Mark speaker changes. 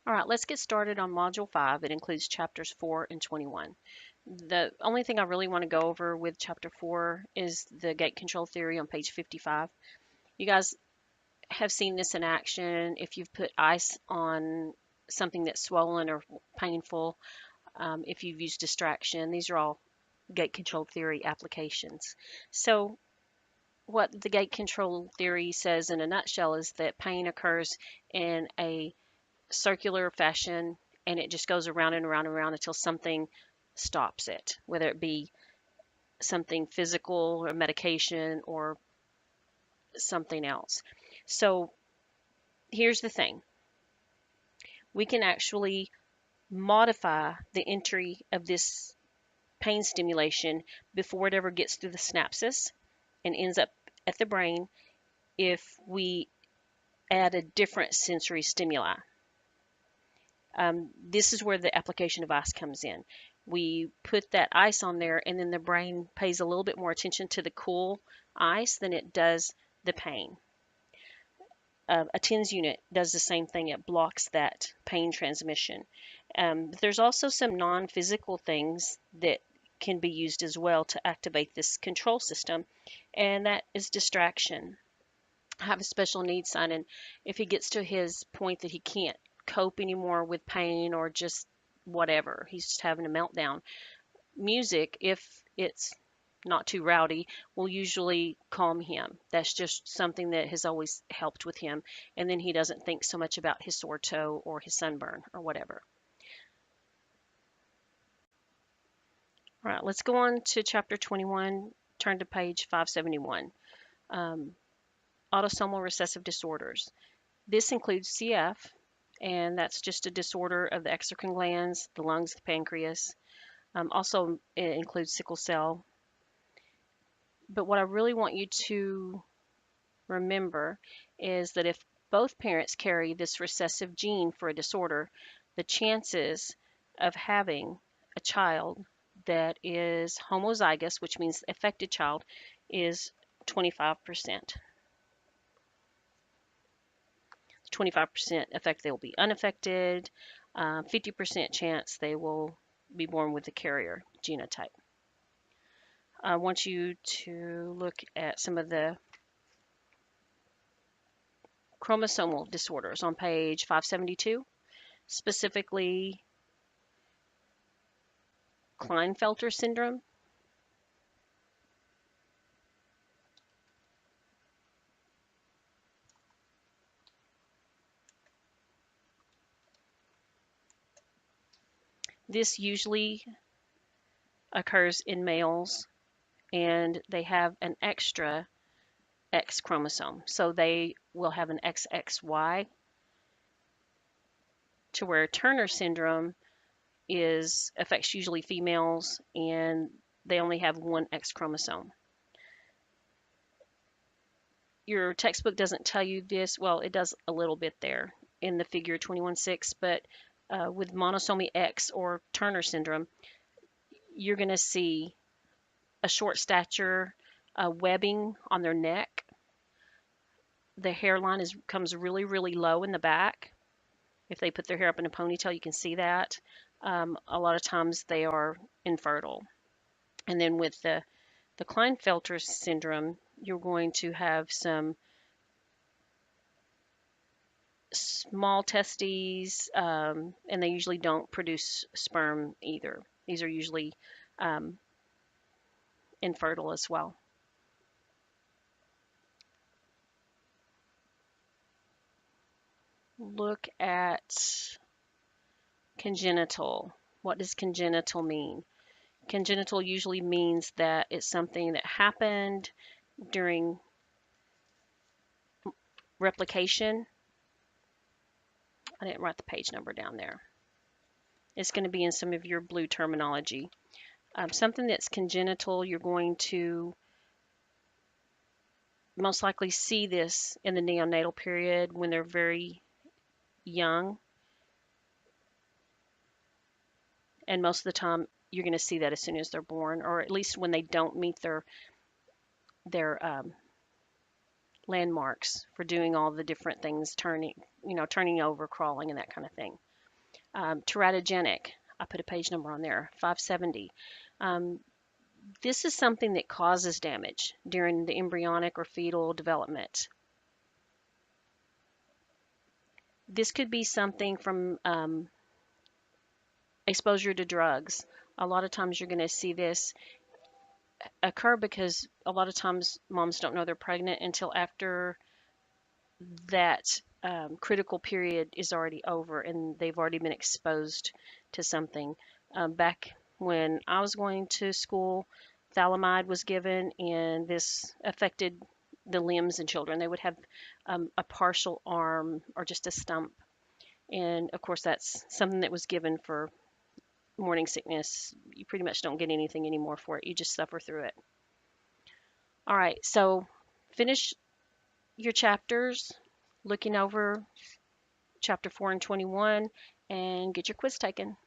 Speaker 1: All right, let's get started on Module 5. It includes chapters 4 and 21. The only thing I really want to go over with chapter 4 is the gate control theory on page 55. You guys have seen this in action if you've put ice on something that's swollen or painful, if you've used distraction. These are all gate control theory applications. So what the gate control theory says in a nutshell is that pain occurs in a circular fashion and it just goes around and around and around until something stops it, whether it be something physical or medication or something else. So here's the thing. We can actually modify the entry of this pain stimulation before it ever gets through the synapses and ends up at the brain if we add a different sensory stimuli. This is where the application of ice comes in. We put that ice on there, and then the brain pays a little bit more attention to the cool ice than it does the pain. A TENS unit does the same thing. It blocks that pain transmission. But there's also some non-physical things that can be used as well to activate this control system, and that is distraction. I have a special needs son, and if he gets to his point that he can't cope anymore with pain or just whatever, he's just having a meltdown, music, if it's not too rowdy, will usually calm him. That's just something that has always helped with him, and then he doesn't think so much about his sore toe or his sunburn or whatever. All right, let's go on to chapter 21. Turn to page 571. Autosomal recessive disorders. This includes CF, and that's just a disorder of the exocrine glands, the lungs, the pancreas. Also, it includes sickle cell. But what I really want you to remember is that if both parents carry this recessive gene for a disorder, the chances of having a child that is homozygous, which means affected child, is 25%. 25% effect they will be unaffected, 50% chance they will be born with the carrier genotype. I want you to look at some of the chromosomal disorders on page 572, specifically Klinefelter syndrome. This usually occurs in males, and they have an extra X chromosome. So they will have an XXY, to where Turner syndrome affects usually females, and they only have one X chromosome. Your textbook doesn't tell you this. Well, it does a little bit there in the figure 21.6, but with monosomy X or Turner syndrome, you're going to see a short stature, webbing on their neck. The hairline comes really, really low in the back. If they put their hair up in a ponytail, you can see that. A lot of times they are infertile. And then with the Klinefelter syndrome, you're going to have some small testes, and they usually don't produce sperm either. These are usually infertile as well. Look at congenital. What does congenital mean? Congenital usually means that it's something that happened during replication. I didn't write the page number down there. It's going to be in some of your blue terminology. Something that's congenital, you're going to most likely see this in the neonatal period when they're very young. And most of the time, you're going to see that as soon as they're born, or at least when they don't meet their landmarks for doing all the different things, turning over, crawling, and that kind of thing. Teratogenic, I put a page number on there, 570. Um, this is something that causes damage during the embryonic or fetal development. This could be something from exposure to drugs. A lot of times you're going to see this occur because a lot of times moms don't know they're pregnant until after that critical period is already over and they've already been exposed to something. Back when I was going to school, thalidomide was given, and this affected the limbs in children. They would have a partial arm or just a stump. And of course, that's something that was given for morning sickness. You pretty much don't get anything anymore for it. You just suffer through it. All right, so finish your chapters, looking over chapter 4 and 21, and get your quiz taken.